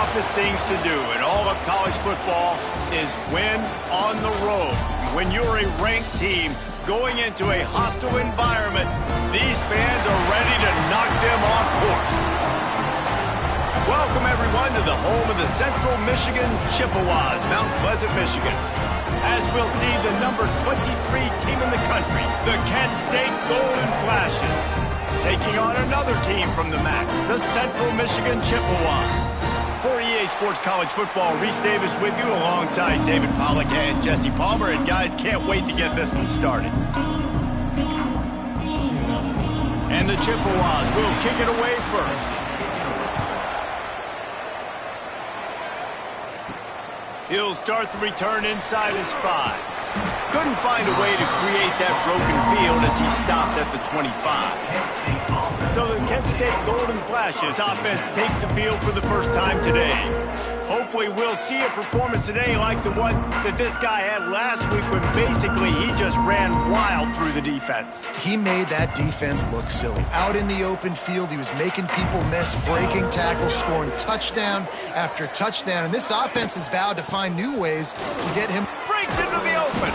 toughest things to do in all of college football is win on the road. When you're a ranked team going into a hostile environment, these fans are ready to knock them off course. Welcome, everyone, to the home of the Central Michigan Chippewas, Mount Pleasant, Michigan. As we'll see the number 23 team in the country, the Kent State Golden Flashes, taking on another team from the MAC, the Central Michigan Chippewas. For EA Sports College Football, Reese Davis with you alongside David Pollack and Jesse Palmer. And guys, can't wait to get this one started. And the Chippewas will kick it away first. He'll start the return inside his 5. Couldn't find a way to create that broken field as he stopped at the 25. So the Kent State Golden Flashes offense takes the field for the first time today. Hopefully we'll see a performance today like the one that this guy had last week when basically he just ran wild through the defense. He made that defense look silly. Out in the open field, he was making people miss, breaking tackles, scoring touchdown after touchdown. And this offense has vowed to find new ways to get him. Breaks into the open.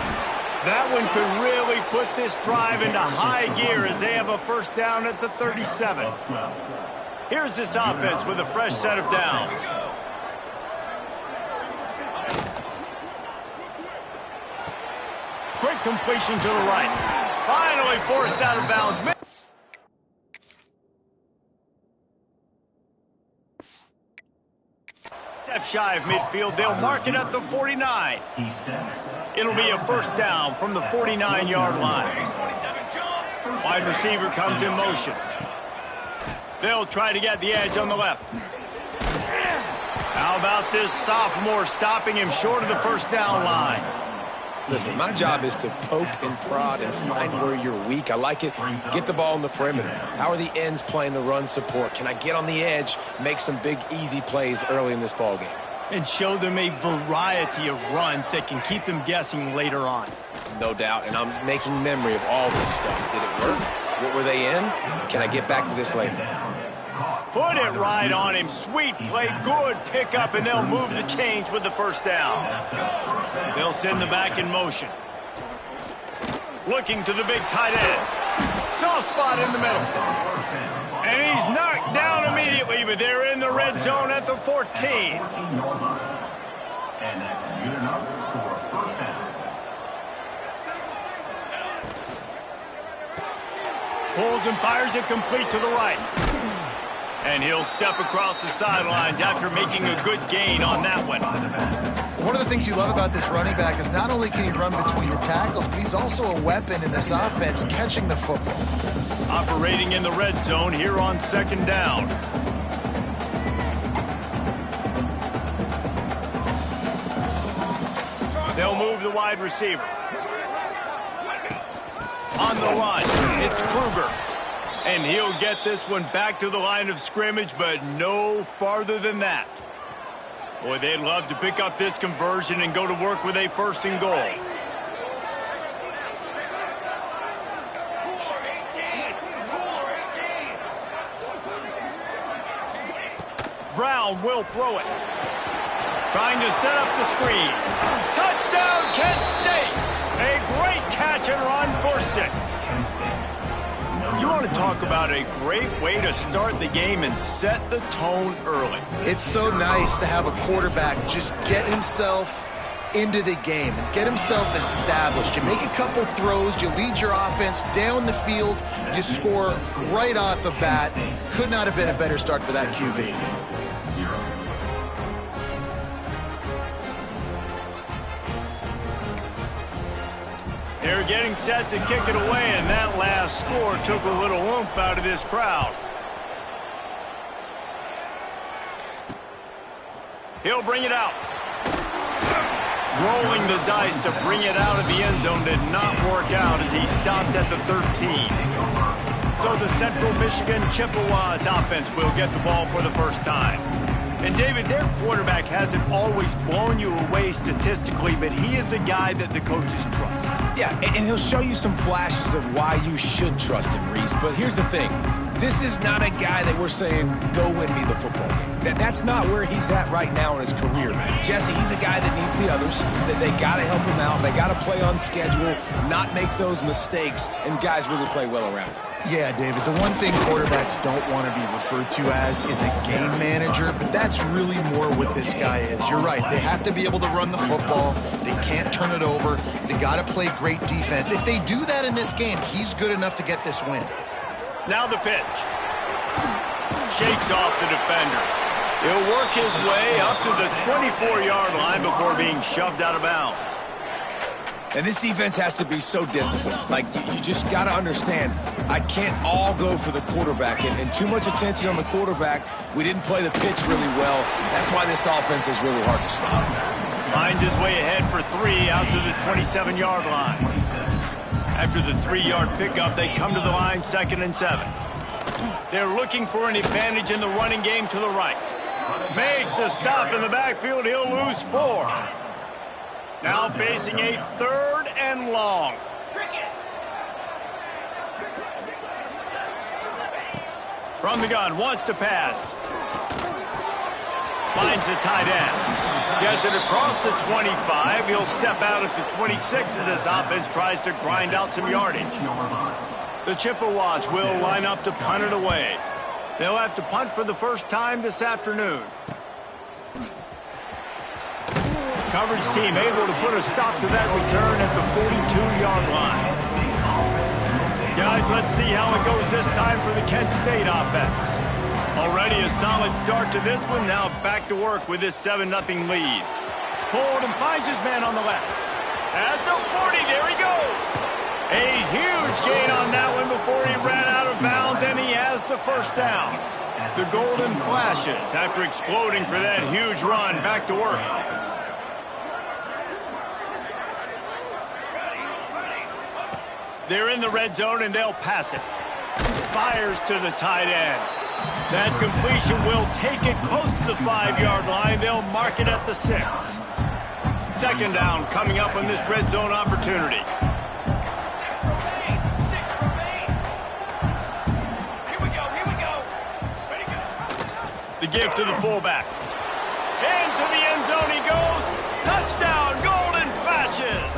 That one could really put this drive into high gear as they have a first down at the 37. Here's this offense with a fresh set of downs. Quick completion to the right. Finally forced out of bounds. Step shy of midfield. They'll mark it at the 49. It'll be a first down from the 49-yard line. Wide receiver comes in motion. They'll try to get the edge on the left. How about this sophomore stopping him short of the first down line? Listen, my job is to poke and prod and find where you're weak. I like it. Get the ball in the perimeter. How are the ends playing the run support? Can I get on the edge, make some big, easy plays early in this ballgame? And show them a variety of runs that can keep them guessing later on. No doubt, and I'm making memory of all this stuff. Did it work? What were they in? Can I get back to this later? Put it right on him. Sweet play, good pickup, and they'll move the chains with the first down. They'll send the back in motion. Looking to the big tight end. Soft spot in the middle. And he's knocked down immediately, but they're in the red zone at the 14. And that's good enough for a first down. Pulls and fires it complete to the right. And he'll step across the sidelines after making a good gain on that one. One of the things you love about this running back is not only can he run between the tackles, but he's also a weapon in this offense, catching the football. Operating in the red zone here on second down. They'll move the wide receiver. On the run, it's Kruger. And he'll get this one back to the line of scrimmage, but no farther than that. Boy, they'd love to pick up this conversion and go to work with a first and goal. Brown will throw it. Trying to set up the screen. Touchdown, Kent State! A great catch and run for 6. You want to talk about a great way to start the game and set the tone early. It's so nice to have a quarterback just get himself into the game and get himself established. You make a couple throws, you lead your offense down the field, you score right off the bat. Could not have been a better start for that QB. They're getting set to kick it away, and that last score took a little oomph out of this crowd. He'll bring it out. Rolling the dice to bring it out of the end zone did not work out as he stopped at the 13. So the Central Michigan Chippewas offense will get the ball for the first time. And David, their quarterback hasn't always blown you away statistically, but he is a guy that the coaches trust. Yeah, and he'll show you some flashes of why you should trust him, Reese. But here's the thing. This is not a guy that we're saying, go win me the football game. That's not where he's at right now in his career. Jesse, he's a guy that needs the others. That they got to help him out. They got to play on schedule, not make those mistakes, and guys really play well around him. Yeah, David, the one thing quarterbacks don't want to be referred to as is a game manager, but that's really more what this guy is. You're right. They have to be able to run the football. They can't turn it over. They got to play great defense. If they do that in this game, he's good enough to get this win. Now the pitch. Shakes off the defender. He'll work his way up to the 24-yard line before being shoved out of bounds. And this defense has to be so disciplined. Like, you just got to understand, I can't all go for the quarterback. And too much attention on the quarterback. We didn't play the pitch really well. That's why this offense is really hard to stop. Finds his way ahead for 3 out to the 27-yard line. After the 3-yard pickup, they come to the line 2nd and 7. They're looking for an advantage in the running game to the right. Makes a stop in the backfield. He'll lose 4. Now facing a 3rd and long. From the gun, wants to pass. Finds the tight end. Gets it across the 25. He'll step out at the 26 as his offense tries to grind out some yardage. The Chippewas will line up to punt it away. They'll have to punt for the first time this afternoon. Coverage team able to put a stop to that return at the 42-yard line. Guys, let's see how it goes this time for the Kent State offense. Already a solid start to this one. Now back to work with this 7-0 lead. Pulled and finds his man on the left. At the 40, there he goes. A huge gain on that one before he ran out of bounds, and he has the first down. The golden flashes after exploding for that huge run. Back to work. They're in the red zone, and they'll pass it. Fires to the tight end. That completion will take it close to the 5-yard line. They'll mark it at the 6. 2nd down coming up on this red zone opportunity. The give to the fullback. Into the end zone he goes. Touchdown, golden flashes.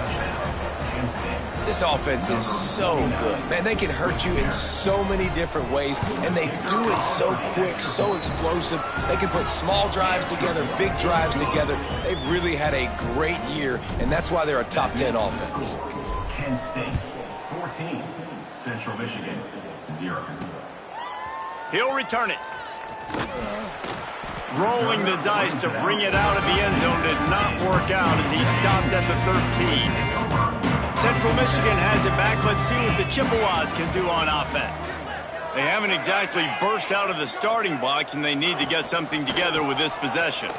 This offense is so good. Man, they can hurt you in so many different ways, and they do it so quick, so explosive. They can put small drives together, big drives together. They've really had a great year, and that's why they're a top 10 offense. Kent State, 14. Central Michigan, 0. He'll return it. Rolling the dice to bring it out of the end zone did not work out as he stopped at the 13. Central Michigan has it back. Let's see what the Chippewas can do on offense. They haven't exactly burst out of the starting blocks, and they need to get something together with this possession.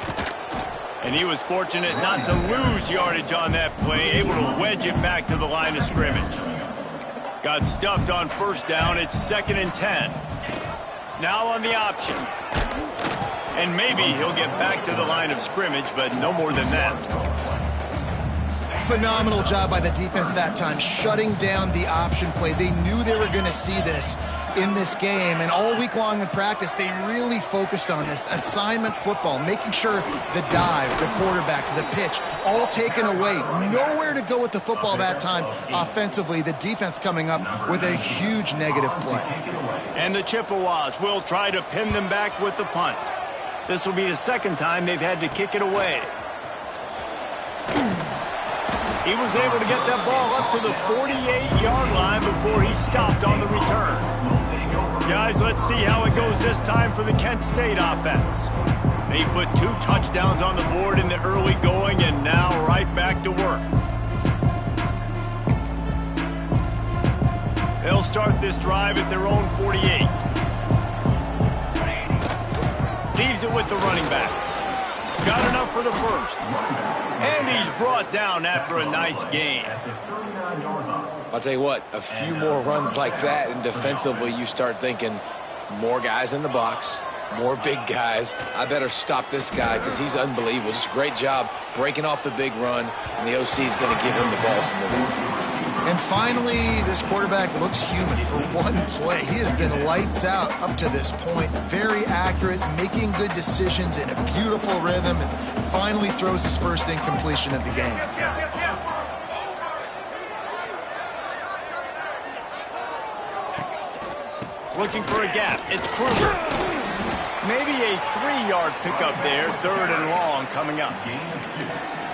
And he was fortunate not to lose yardage on that play, able to wedge it back to the line of scrimmage. Got stuffed on first down. It's 2nd and 10. Now on the option. And maybe he'll get back to the line of scrimmage, but no more than that. Phenomenal job by the defense that time, shutting down the option play. They knew they were going to see this in this game, and all week long in practice, they really focused on this assignment football, making sure the dive, the quarterback, the pitch, all taken away. Nowhere to go with the football that time offensively. The defense coming up with a huge negative play. And the Chippewas will try to pin them back with the punt. This will be the 2nd time they've had to kick it away. He was able to get that ball up to the 48-yard line before he stopped on the return. Guys, let's see how it goes this time for the Kent State offense. They put 2 touchdowns on the board in the early going, and now right back to work. They'll start this drive at their own 48. Leaves it with the running back. Got enough for the first. And he's brought down after a nice gain. I'll tell you what, a few more runs like that, and defensively you start thinking more guys in the box, more big guys. I better stop this guy because he's unbelievable. Just a great job breaking off the big run, and the OC is going to give him the ball some more. And finally, this quarterback looks human for one play. He has been lights out up to this point. Very accurate, making good decisions in a beautiful rhythm, and finally throws his first incompletion of the game. Looking for a gap. It's Kruger. Maybe a 3-yard pickup there. 3rd and long coming up.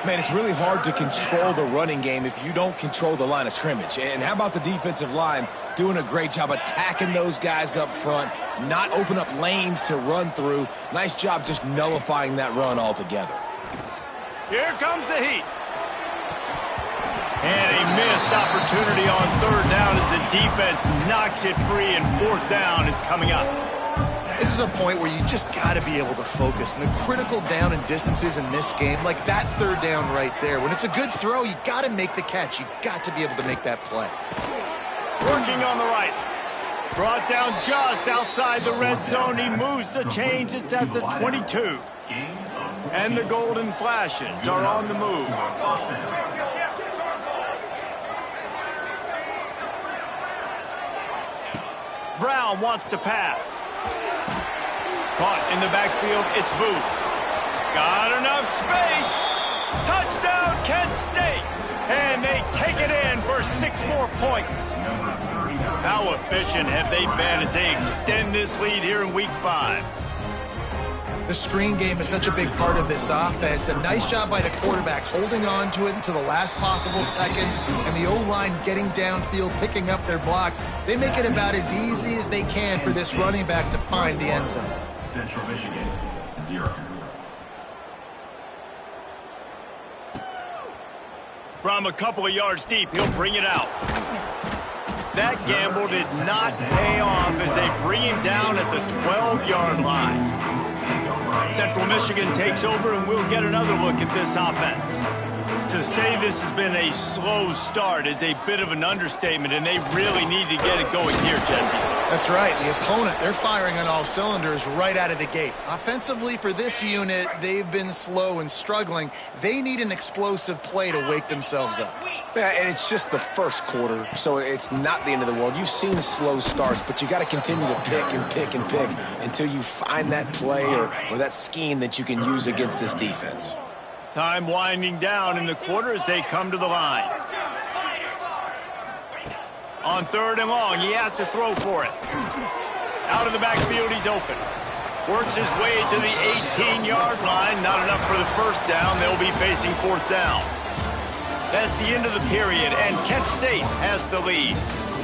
Man, it's really hard to control the running game if you don't control the line of scrimmage. And how about the defensive line doing a great job attacking those guys up front, not open up lanes to run through. Nice job just nullifying that run altogether. Here comes the heat. And a missed opportunity on 3rd down as the defense knocks it free, and 4th down is coming up. This is a point where you just got to be able to focus. And the critical down and distances in this game, like that 3rd down right there, when it's a good throw, you got to make the catch. You got to be able to make that play. Working on the right. Brought down just outside the red zone. He moves the chains. It's at the 22. And the Golden Flashes are on the move. Brown wants to pass. Caught in the backfield, it's Booth. Got enough space. Touchdown, Kent State. And they take it in for 6 more points. How efficient have they been as they extend this lead here in Week 5? The screen game is such a big part of this offense. A nice job by the quarterback holding on to it until the last possible second, and the O-line getting downfield, picking up their blocks. They make it about as easy as they can for this running back to find the end zone. Central Michigan, 0. From a couple of yards deep, he'll bring it out. That gamble did not pay off as they bring him down at the 12-yard line. Central Michigan takes over, and we'll get another look at this offense. To say this has been a slow start is a bit of an understatement, and they really need to get it going here, Jesse. That's right. The opponent, they're firing on all cylinders right out of the gate. Offensively, for this unit, they've been slow and struggling. They need an explosive play to wake themselves up. Yeah, and it's just the first quarter, so it's not the end of the world. You've seen slow starts, but you got to continue to pick and pick and pick until you find that play or that scheme that you can use against this defense. Time winding down in the quarter as they come to the line. On 3rd and long, he has to throw for it. Out of the backfield, he's open. Works his way to the 18-yard line. Not enough for the first down. They'll be facing 4th down. That's the end of the period, and Kent State has the lead.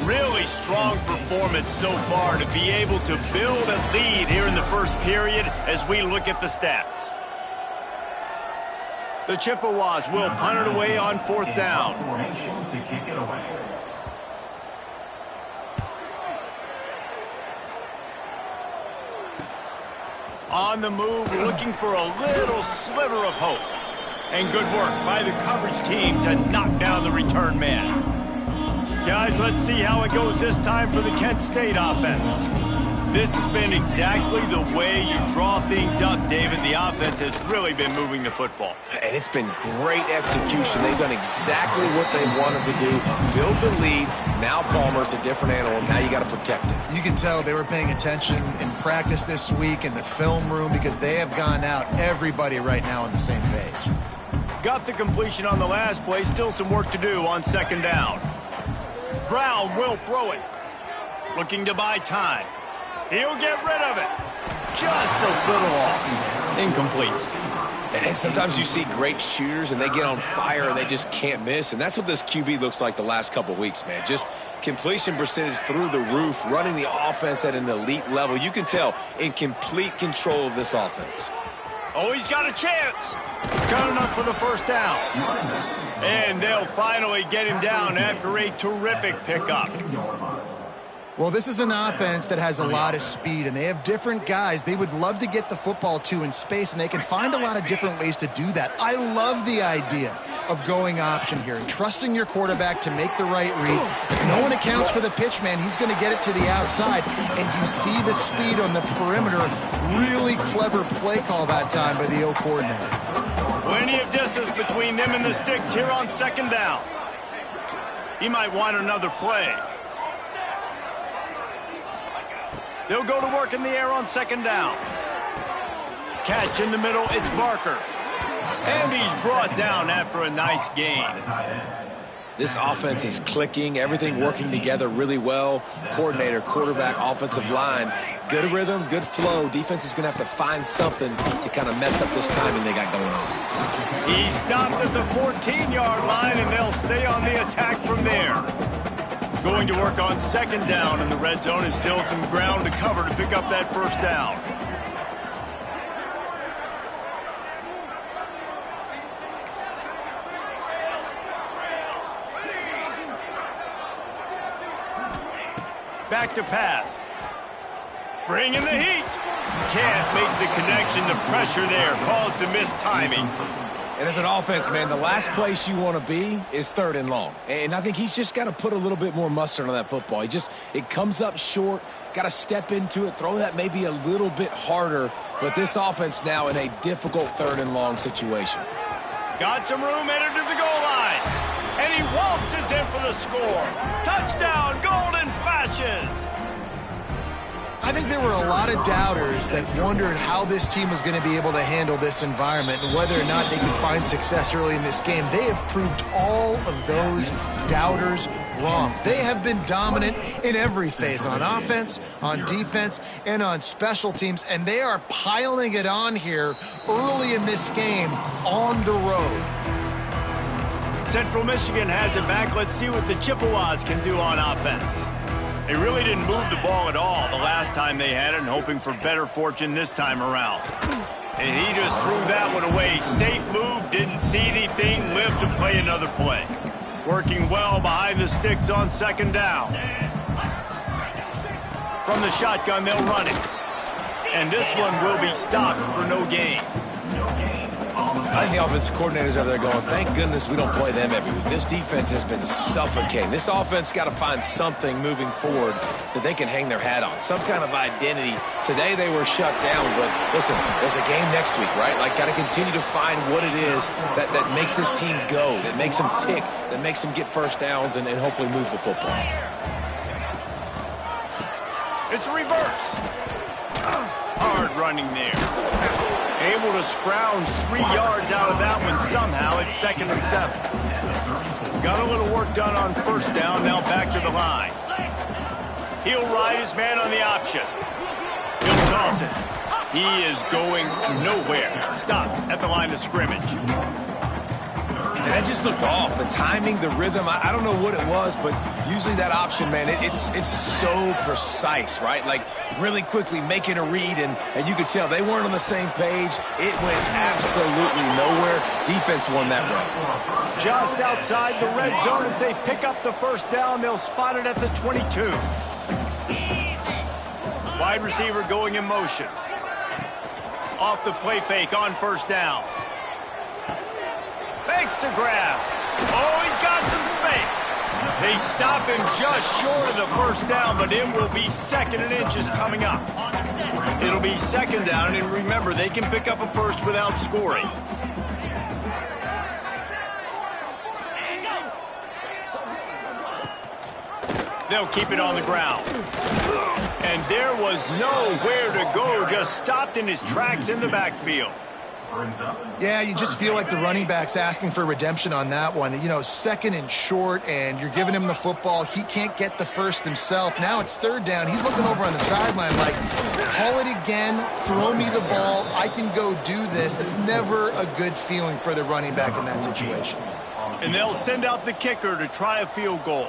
Really strong performance so far to be able to build a lead here in the first period as we look at the stats. The Chippewas will punt it away on 4th down. To kick it away. On the move, looking for a little sliver of hope. And good work by the coverage team to knock down the return man. Guys, let's see how it goes this time for the Kent State offense. This has been exactly the way you draw things up, David. The offense has really been moving the football. And it's been great execution. They've done exactly what they wanted to do. Build the lead. Now Palmer's a different animal. Now you got to protect it. You can tell they were paying attention in practice this week in the film room because they have gone out, everybody right now on the same page. Got the completion on the last play. Still some work to do on 2nd down. Brown will throw it. Looking to buy time. He'll get rid of it. Just a little off. Incomplete. And sometimes you see great shooters, and they get on fire, and they just can't miss. And that's what this QB looks like the last couple weeks, man. Just completion percentage through the roof, running the offense at an elite level. You can tell in complete control of this offense. Oh, he's got a chance. Got enough for the first down. And they'll finally get him down after a terrific pickup. Well, this is an offense that has a lot of speed, and they have different guys they would love to get the football to in space, and they can find a lot of different ways to do that. I love the idea of going option here and trusting your quarterback to make the right read. If no one accounts for the pitch, man, he's going to get it to the outside, and you see the speed on the perimeter. Really clever play call that time by the O coordinator. Plenty of distance between them and the sticks here on 2nd down. He might want another play. They'll go to work in the air on second down. Catch in the middle, it's Barker. And he's brought down after a nice gain. This offense is clicking, everything working together really well. Coordinator, quarterback, offensive line. Good rhythm, good flow. Defense is going to have to find something to kind of mess up this timing they got going on. He stopped at the 14-yard line, and they'll stay on the attack from there. Going to work on second down in the red zone, and still some ground to cover to pick up that first down. Back to pass. Bringing the heat. Can't make the connection. The pressure there caused the mistiming. And as an offense, man, the last place you want to be is third and long. And I think he's just got to put a little bit more mustard on that football. It comes up short, got to step into it, throw that maybe a little bit harder. But this offense now in a difficult third and long situation. Got some room, entered to the goal line. And he waltzes in for the score. Touchdown, Golden Flashes. I think there were a lot of doubters that wondered how this team was going to be able to handle this environment and whether or not they could find success early in this game. They have proved all of those doubters wrong. They have been dominant in every phase, on offense, on defense, and on special teams, and they are piling it on here early in this game on the road. Central Michigan has it back. Let's see what the Chippewas can do on offense. They really didn't move the ball at all the last time they had it, and hoping for better fortune this time around. And he just threw that one away. Safe move, didn't see anything, lived to play another play. Working well behind the sticks on second down. From the shotgun, they'll run it. And this one will be stopped for no gain. I think the offensive coordinators over there going, thank goodness we don't play them every week. This defense has been suffocating. This offense got to find something moving forward that they can hang their hat on, some kind of identity. Today they were shut down, but listen, there's a game next week, right? Like, got to continue to find what it is that makes this team go, that makes them tick, that makes them get first downs and hopefully move the football. It's a reverse. Hard running there. Able to scrounge 3 yards out of that one somehow. It's 2nd and 7. Got a little work done on first down. Now back to the line. He'll ride his man on the option. He'll toss it. He is going nowhere. Stop at the line of scrimmage. And that just looked off. The timing, the rhythm, I don't know what it was, but usually that option, man, it's so precise, right? Like, really quickly making a read, and you could tell they weren't on the same page. It went absolutely nowhere. Defense won that run. Just outside the red zone as they pick up the first down. They'll spot it at the 22. Wide receiver going in motion. Off the play fake on first down. Fakes to grab. Oh, he's got some space. They stop him just short of the first down, but it will be 2nd and inches coming up. It'll be 2nd down, and remember, they can pick up a first without scoring. They'll keep it on the ground. And there was nowhere to go, just stopped in his tracks in the backfield. Yeah, you just feel like the running back's asking for redemption on that one. You know, 2nd and short, and you're giving him the football. He can't get the first himself. Now it's 3rd down. He's looking over on the sideline like, call it again, throw me the ball, I can go do this. It's never a good feeling for the running back in that situation. And they'll send out the kicker to try a field goal.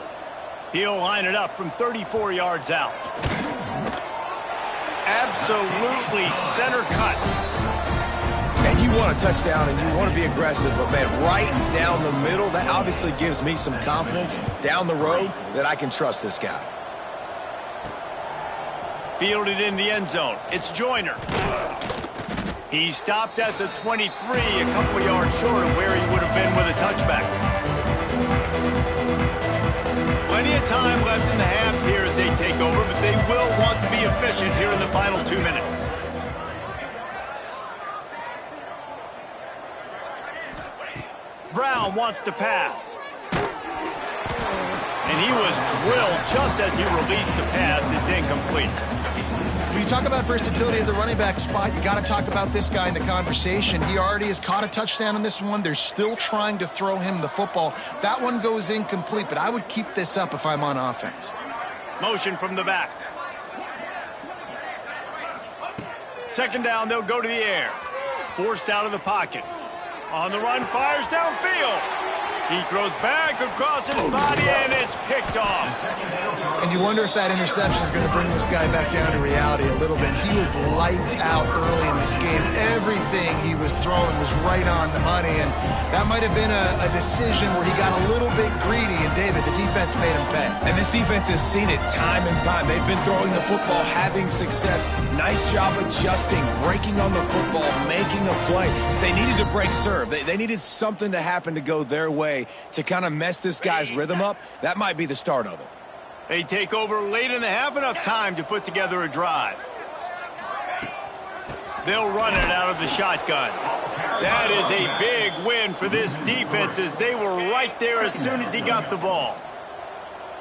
He'll line it up from 34 yards out. Absolutely center cut. And you want a touchdown and you want to be aggressive, but, man, right down the middle, that obviously gives me some confidence down the road that I can trust this guy. Fielded in the end zone. It's Joyner. He stopped at the 23, a couple yards short of where he would have been with a touchback. Plenty of time left in the half here as they take over, but they will want to be efficient here in the final 2 minutes. Brown wants to pass. And he was drilled just as he released the pass. It's incomplete. When you talk about versatility at the running back spot, you got to talk about this guy in the conversation. He already has caught a touchdown on this one. They're still trying to throw him the football. That one goes incomplete, but I would keep this up if I'm on offense. Motion from the back. Second down, they'll go to the air. Forced out of the pocket. On the run, fires downfield. He throws back across his body, and it's picked off. And you wonder if that interception is going to bring this guy back down to reality a little bit. He was lights out early in this game. Everything he was throwing was right on the money, and that might have been a decision where he got a little bit greedy, and David, the defense made him pay. And this defense has seen it time and time. They've been throwing the football, having success. Nice job adjusting, breaking on the football, making a play. They needed to break serve. They needed something to happen to go their way to kind of mess this guy's rhythm up. That might be the start of it. They take over late in the half, enough time to put together a drive. They'll run it out of the shotgun. That is a big win for this defense, as they were right there as soon as he got the ball.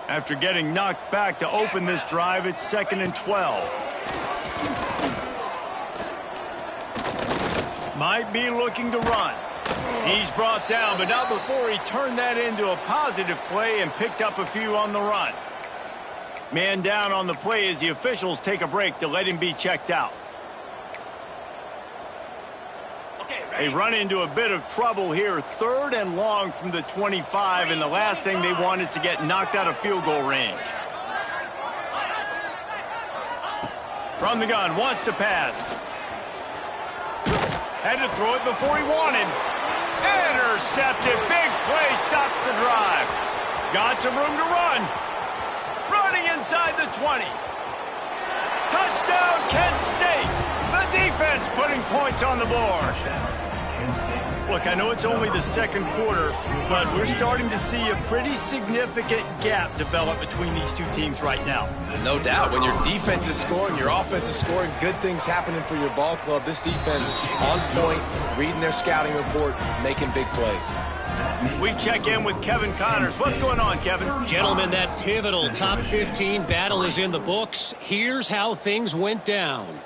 After getting knocked back to open this drive, it's 2nd and 12. Might be looking to run. He's brought down, but not before he turned that into a positive play and picked up a few on the run. Man down on the play as the officials take a break to let him be checked out. They run into a bit of trouble here. 3rd and long from the 25, and the last thing they want is to get knocked out of field goal range. From the gun, wants to pass. Had to throw it before he wanted. Intercepted. Big play stops the drive. Got some room to run. Running inside the 20. Touchdown, Kent State. The defense putting points on the board. Look, I know it's only the second quarter, but we're starting to see a pretty significant gap develop between these two teams right now. No doubt. When your defense is scoring, your offense is scoring, good things happening for your ball club. This defense on point, reading their scouting report, making big plays. We check in with Kevin Connors. What's going on, Kevin? Gentlemen, that pivotal top 15 battle is in the books. Here's how things went down.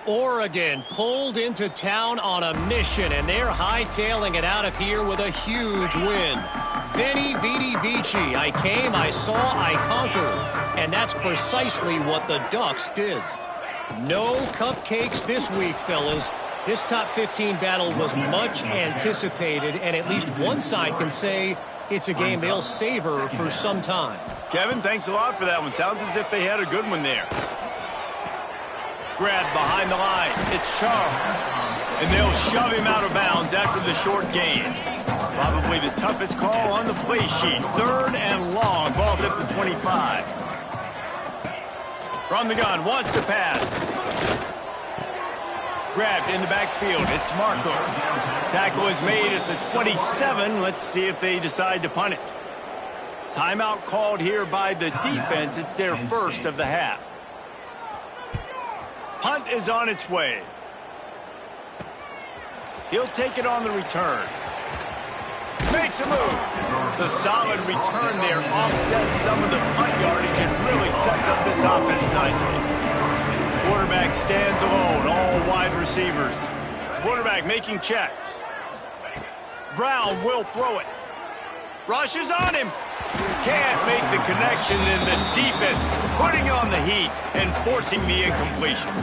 Oregon pulled into town on a mission, and they're hightailing it out of here with a huge win. Veni, Vidi, Vici. I came, I saw, I conquered. And that's precisely what the Ducks did. No cupcakes this week, fellas. This top 15 battle was much anticipated, and at least one side can say it's a game they'll savor for some time. Kevin, thanks a lot for that one. Sounds as if they had a good one there. Grab behind the line. It's Charles. And they'll shove him out of bounds after the short gain. Probably the toughest call on the play sheet. 3rd and long. Ball's at the 25. From the gun. Wants to pass. Grabbed in the backfield. It's Marco. Tackle is made at the 27. Let's see if they decide to punt it. Timeout called here by the defense. It's their first of the half. Punt is on its way. He'll take it on the return. Makes a move. The solid return there offsets some of the punt yardage and really sets up this offense nicely. Quarterback stands alone, all wide receivers. Quarterback making checks. Brown will throw it. Rushes on him. Can't make the connection, and the defense putting on the heat and forcing the incompletion.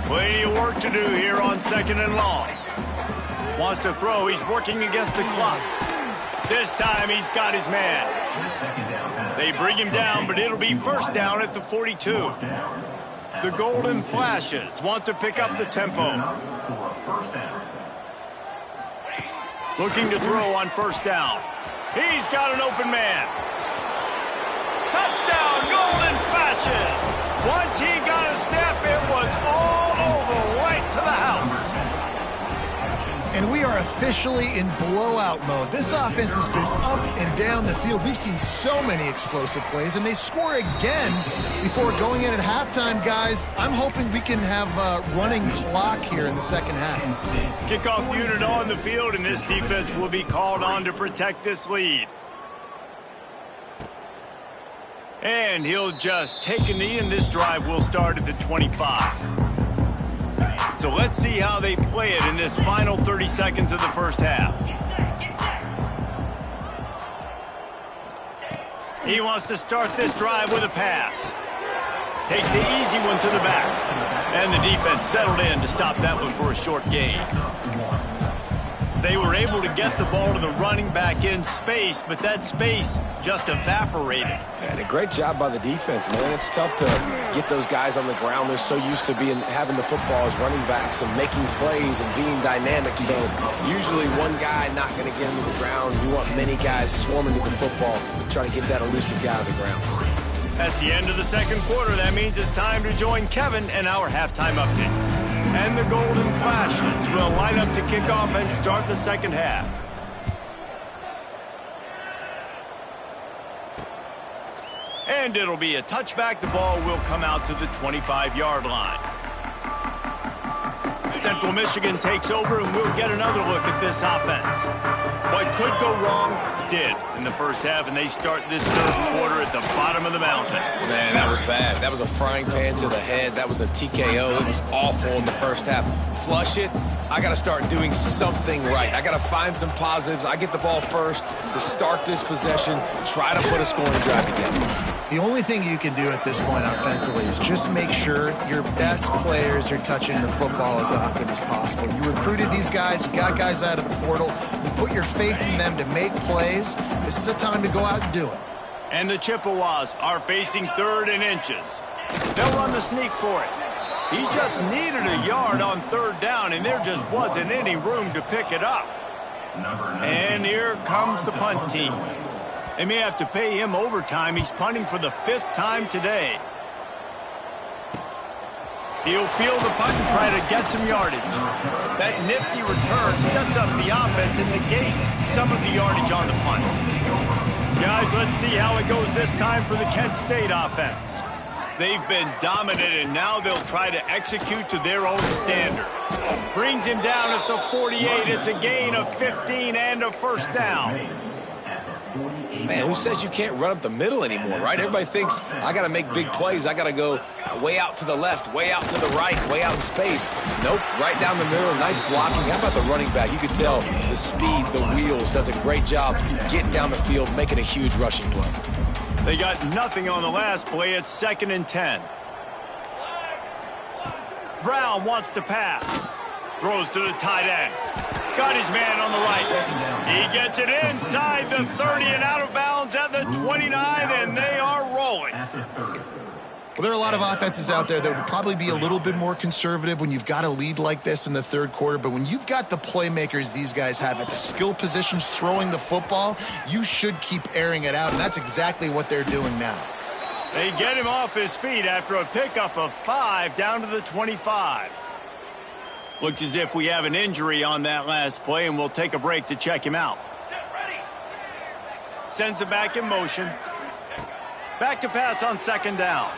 Plenty of work to do here on 2nd and long. Wants to throw. He's working against the clock. This time he's got his man. They bring him down, but it'll be first down at the 42. The Golden Flashes want to pick up the tempo. Looking to throw on first down. He's got an open man. Touchdown, Golden Flashes. Once he got a step, it was all over, right to the house. And we are officially in blowout mode. This offense has been up and down the field. We've seen so many explosive plays, and they score again before going in at halftime, guys. I'm hoping we can have a running clock here in the second half. Kickoff unit on the field, and this defense will be called on to protect this lead. And he'll just take a knee, and this drive will start at the 25. So let's see how they play it in this final 30 seconds of the first half. He wants to start this drive with a pass. Takes the easy one to the back. And the defense settled in to stop that one for a short gain. They were able to get the ball to the running back in space, but that space just evaporated. And a great job by the defense, man. It's tough to get those guys on the ground. They're so used to having the football as running backs and making plays and being dynamic. So usually one guy not going to get him to the ground. You want many guys swarming to the football, trying to get that elusive guy on the ground. That's the end of the second quarter. That means it's time to join Kevin and our halftime update. And the Golden Flashes will line up to kick off and start the second half. And it'll be a touchback. The ball will come out to the 25-yard line. Central Michigan takes over, and we'll get another look at this offense. What could go wrong did in the first half, and they start this third quarter at the bottom of the mountain. Man, that was bad. That was a frying pan to the head. That was a TKO. It was awful in the first half. Flush it. I got to start doing something right. I got to find some positives. I get the ball first to start this possession, try to put a scoring drive together. The only thing you can do at this point offensively is just make sure your best players are touching the football as often as possible. You recruited these guys, you got guys out of the portal, you put your faith in them to make plays. This is a time to go out and do it. And the Chippewas are facing third and inches. They'll run the sneak for it. He just needed a yard on third down, and there just wasn't any room to pick it up. And here comes the punt team. They may have to pay him overtime. He's punting for the 5th time today. He'll field the punt and try to get some yardage. That nifty return sets up the offense and negates some of the yardage on the punt. Guys, let's see how it goes this time for the Kent State offense. They've been dominated, and now they'll try to execute to their own standard. Brings him down at the 48. It's a gain of 15 and a first down. Man, who says you can't run up the middle anymore, right? Everybody thinks, I got to make big plays. I got to go way out to the left, way out to the right, way out in space. Nope, right down the middle, nice blocking. How about the running back? You could tell the speed, the wheels, does a great job getting down the field, making a huge rushing play. They got nothing on the last play. It's 2nd and 10. Brown wants to pass. Throws to the tight end. Got his man on the right. He gets it inside the 30 and out of bounds at the 29, and they are rolling. Well, there are a lot of offenses out there that would probably be a little bit more conservative when you've got a lead like this in the third quarter. But when you've got the playmakers these guys have at the skill positions throwing the football, you should keep airing it out, and that's exactly what they're doing now. They get him off his feet after a pickup of 5 down to the 25. Looks as if we have an injury on that last play, and we'll take a break to check him out. Sends it back in motion. Back to pass on 2nd down.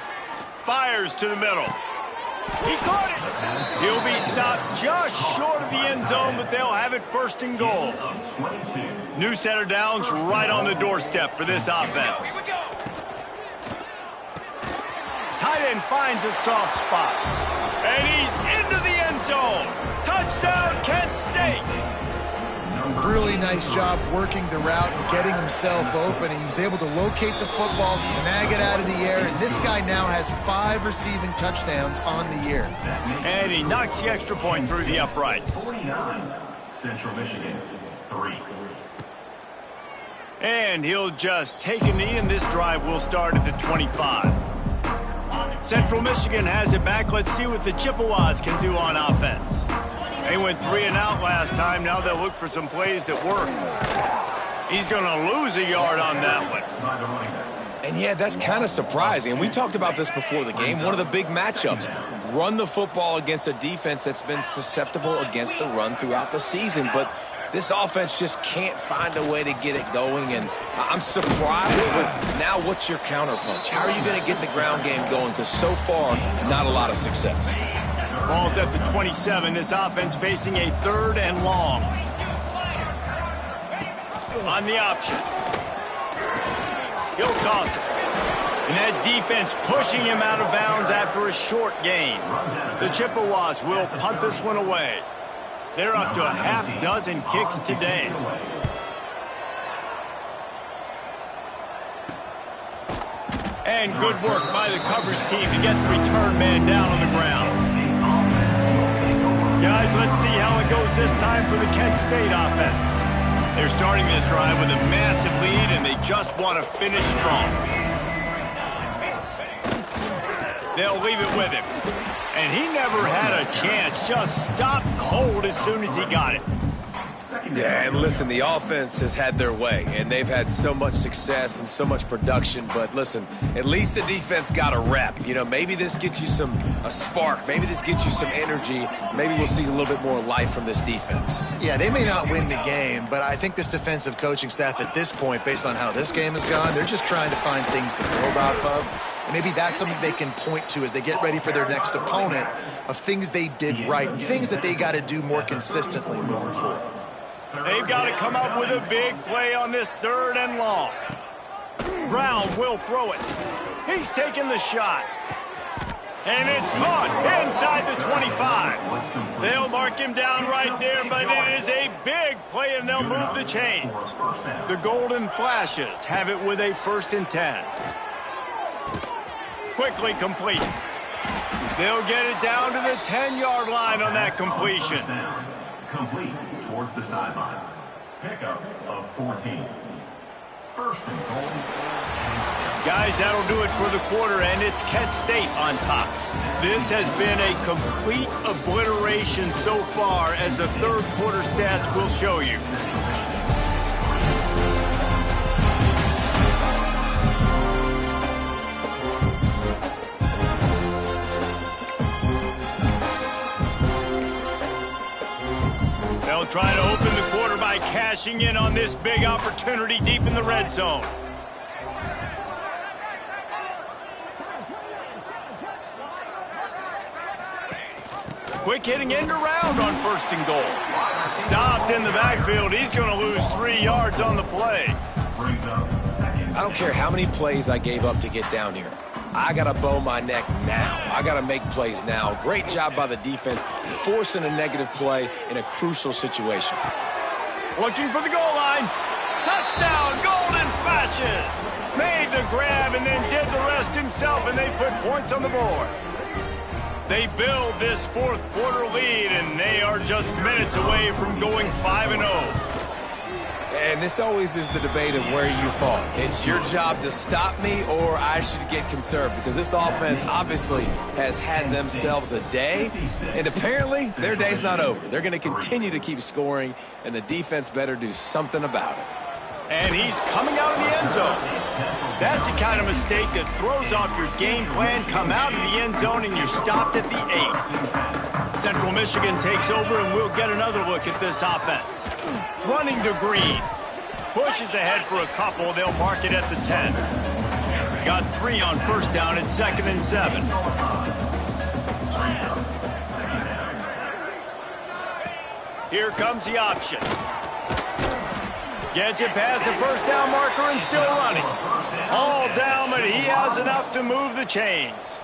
Fires to the middle. He caught it. He'll be stopped just short of the end zone, but they'll have it 1st and goal. New set of downs right on the doorstep for this offense. Tight end finds a soft spot. And he's into the end zone. Touchdown, Kent State. Really nice job working the route and getting himself open. He was able to locate the football, snag it out of the air, and this guy now has 5 receiving touchdowns on the year. And he knocks the extra point through the uprights. 49, Central Michigan, 3. And he'll just take a knee, and this drive will start at the 25. Central Michigan has it back. Let's see what the Chippewas can do on offense. They went 3 and out last time. Now they'll look for some plays that work. He's going to lose a yard on that one. And yeah, that's kind of surprising. And we talked about this before the game. One of the big matchups. Run the football against a defense that's been susceptible against the run throughout the season. But this offense just can't find a way to get it going, and I'm surprised, but now what's your counterpunch? How are you going to get the ground game going? Because so far, not a lot of success. Ball's at the 27. This offense facing a 3rd and long. On the option. He'll toss it. And that defense pushing him out of bounds after a short gain. The Chippewas will punt this one away. They're up to a half dozen kicks today. And good work by the coverage team to get the return man down on the ground. Guys, let's see how it goes this time for the Kent State offense. They're starting this drive with a massive lead, and they just want to finish strong. They'll leave it with him. And he never had a chance. Just stopped cold as soon as he got it. Yeah, and listen, the offense has had their way, and they've had so much success and so much production. But listen, at least the defense got a rep. You know, maybe this gets you a spark. Maybe this gets you some energy. Maybe we'll see a little bit more life from this defense. Yeah, they may not win the game, but I think this defensive coaching staff at this point, based on how this game has gone, they're just trying to find things to build off of. And maybe that's something they can point to as they get ready for their next opponent of things they did right and things that they got to do more consistently moving forward. They've got to come up with a big play on this 3rd and long. Brown will throw it. He's taking the shot. And it's caught inside the 25. They'll mark him down right there, but it is a big play, and they'll move the chains. The Golden Flashes have it with a 1st and 10. Quickly complete. They'll get it down to the 10-yard line on that completion. Complete towards the sideline. Pickup of 14. 1st and goal. Guys, that'll do it for the quarter, and it's Kent State on top. This has been a complete obliteration so far, as the 3rd quarter stats will show you. They'll try to open the quarter by cashing in on this big opportunity deep in the red zone. Quick hitting end around on 1st and goal. Stopped in the backfield. He's going to lose 3 yards on the play. I don't care how many plays I gave up to get down here. I got to bow my neck now. I got to make plays now. Great job by the defense, forcing a negative play in a crucial situation. Looking for the goal line. Touchdown, Golden Flashes. Made the grab and then did the rest himself, and they put points on the board. They build this 4th quarter lead, and they are just minutes away from going 5-0. And this always is the debate of where you fall. It's your job to stop me, or I should get conserved, because this offense obviously has had themselves a day, and apparently their day's not over. They're going to continue to keep scoring, and the defense better do something about it. And he's coming out of the end zone. That's the kind of mistake that throws off your game plan. Come out of the end zone, and you're stopped at the 8. Central Michigan takes over, and we'll get another look at this offense. Running to Green. Pushes ahead for a couple. They'll mark it at the 10. Got 3 on 1st down at 2nd and 7. Here comes the option. Gets it past the 1st down marker and still running. All down, but he has enough to move the chains.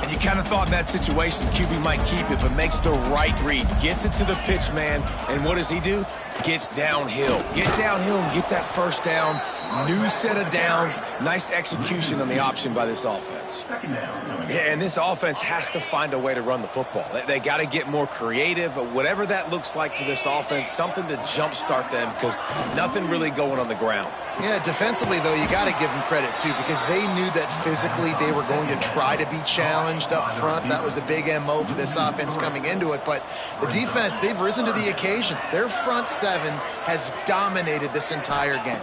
And you kind of thought in that situation QB might keep it, but makes the right read. Gets it to the pitch man, and what does he do? Gets downhill. Get downhill and get that 1st down. New set of downs. Nice execution on the option by this offense. Yeah, and this offense has to find a way to run the football. They got to get more creative. Whatever that looks like for this offense, something to jumpstart them, because nothing really going on the ground. Yeah, defensively, though, you got to give them credit, too, because they knew that physically they were going to try to be challenged up front. That was a big MO for this offense coming into it. But the defense, they've risen to the occasion. Their front 7 has dominated this entire game.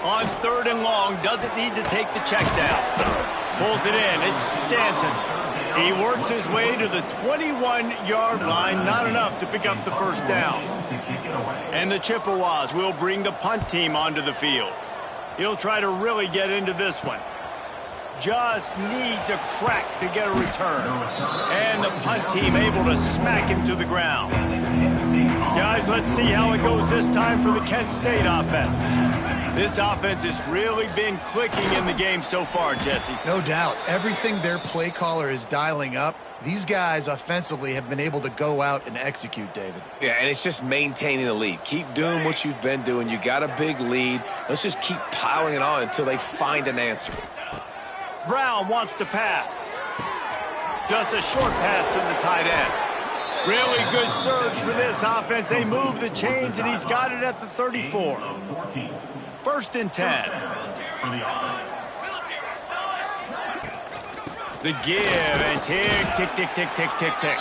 On 3rd and long, doesn't need to take the check down. Pulls it in. It's Stanton. He works his way to the 21-yard line. Not enough to pick up the 1st down. And the Chippewas will bring the punt team onto the field. He'll try to really get into this one. Just needs a crack to get a return. And the punt team able to smack him to the ground. Guys, let's see how it goes this time for the Kent State offense. This offense has really been clicking in the game so far, Jesse. No doubt. Everything their play caller is dialing up, these guys offensively have been able to go out and execute, David. Yeah, and it's just maintaining the lead. Keep doing what you've been doing. You got a big lead. Let's just keep piling it on until they find an answer. Brown wants to pass. Just a short pass to the tight end. Really good surge for this offense. They move the chains, and he's got it at the 34. 1st and 10. The give and tick, tick, tick, tick, tick, tick, tick.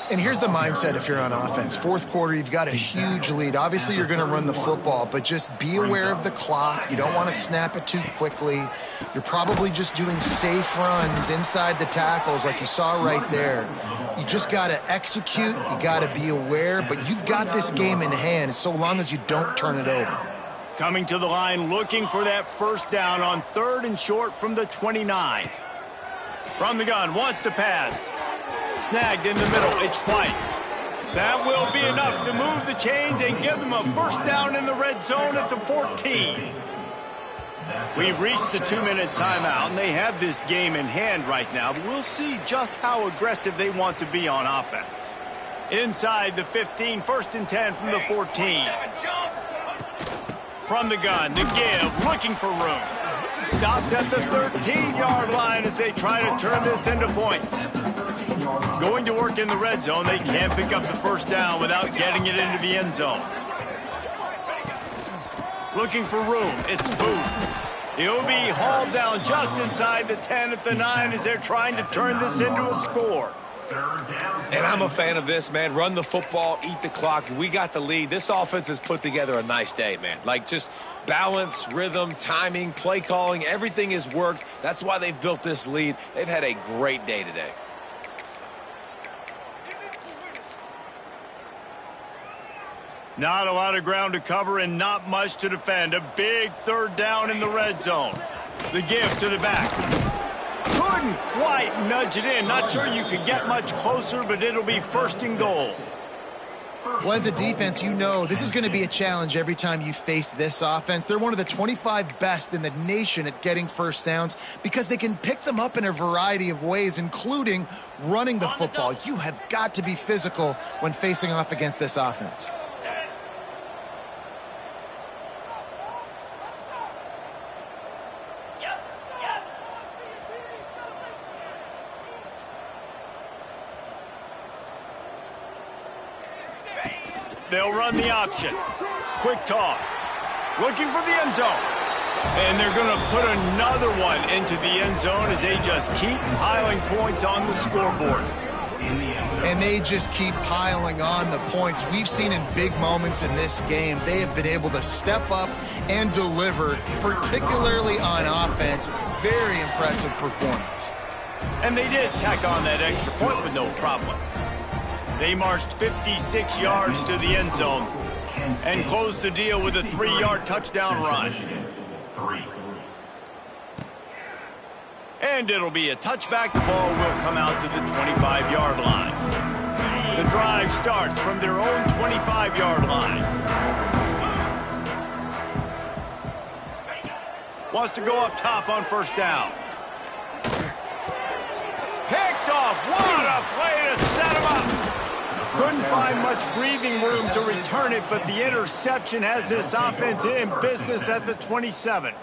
And here's the mindset if you're on offense. 4th quarter, you've got a huge lead. Obviously, you're going to run the football, but just be aware of the clock. You don't want to snap it too quickly. You're probably just doing safe runs inside the tackles like you saw right there. You just got to execute. You got to be aware, but you've got this game in hand so long as you don't turn it over. Coming to the line, looking for that 1st down on 3rd and short from the 29. From the gun, wants to pass. Snagged in the middle, it's White. That will be enough to move the chains and give them a 1st down in the red zone at the 14. We've reached the 2-minute timeout, and they have this game in hand right now, but we'll see just how aggressive they want to be on offense. Inside the 15, 1st and 10 from the 14. From the gun, the give, looking for room. Stopped at the 13-yard line as they try to turn this into points. Going to work in the red zone, they can't pick up the 1st down without getting it into the end zone. Looking for room, it's Booth. He'll be hauled down just inside the 10 at the 9 as they're trying to turn this into a score. And I'm a fan of this, man. Run the football, eat the clock. We got the lead. This offense has put together a nice day, man. Like, just balance, rhythm, timing, play calling, everything has worked. That's why they've built this lead. They've had a great day today. Not a lot of ground to cover and not much to defend. A big 3rd down in the red zone. The give to the back. Couldn't quite nudge it in. Not sure you could get much closer, but it'll be 1st and goal. Well, as a defense, you know this is going to be a challenge every time you face this offense. They're one of the 25 best in the nation at getting 1st downs because they can pick them up in a variety of ways, including running the football. You have got to be physical when facing off against this offense. They'll run the option. Quick toss. Looking for the end zone. And they're going to put another one into the end zone as they just keep piling points on the scoreboard. And they just keep piling on the points. We've seen in big moments in this game, they have been able to step up and deliver, particularly on offense. Very impressive performance. And they did tack on that extra point with no problem. They marched 56 yards to the end zone and closed the deal with a 3-yard touchdown run. And it'll be a touchback. The ball will come out to the 25-yard line. The drive starts from their own 25-yard line. Wants to go up top on 1st down. Picked off. What a play to set him up. Couldn't find much breathing room to return it, but the interception has this offense in business at the 27.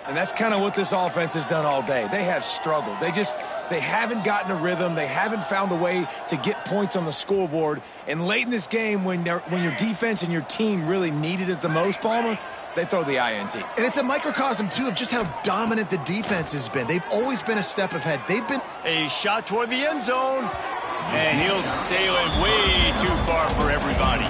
And that's kind of what this offense has done all day. They have struggled. They haven't gotten a rhythm. They haven't found a way to get points on the scoreboard. And late in this game, when your defense and your team really needed it the most, Palmer, they throw the INT. And it's a microcosm, too, of just how dominant the defense has been. They've always been a step ahead. They've been... A shot toward the end zone. And he'll sail it way too far for everybody.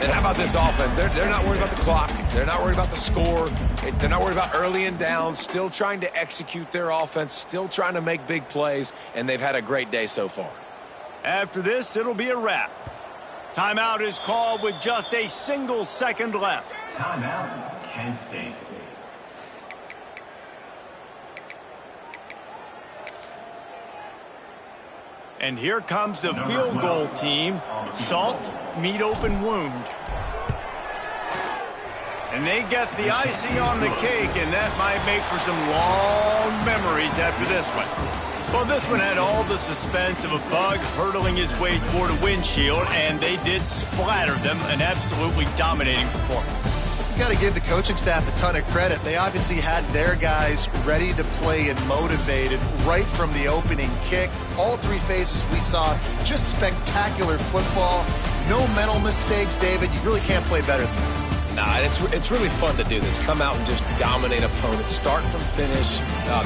And how about this offense? They're not worried about the clock. They're not worried about the score. They're not worried about early and down. Still trying to execute their offense. Still trying to make big plays. And they've had a great day so far. After this, it'll be a wrap. Timeout is called with just a single second left. Timeout, Kent State. And here comes the field goal team. Salt, meet open wound. And they get the icing on the cake, and that might make for some long memories after this one. Well, this one had all the suspense of a bug hurtling his way toward a windshield, and they did splatter them, an absolutely dominating performance. You got to give the coaching staff a ton of credit. They obviously had their guys ready to play and motivated right from the opening kick. All three phases we saw, just spectacular football. No mental mistakes, David. You really can't play better than that. Nah, it's really fun to do this. Come out and just dominate opponents. Start from finish.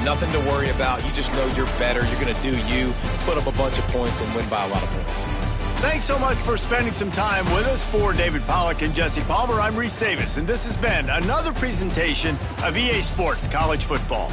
Nothing to worry about. You just know you're better. You're going to do you, put up a bunch of points, and win by a lot of points. Thanks so much for spending some time with us. For David Pollack and Jesse Palmer, I'm Reese Davis, and this has been another presentation of EA Sports College Football.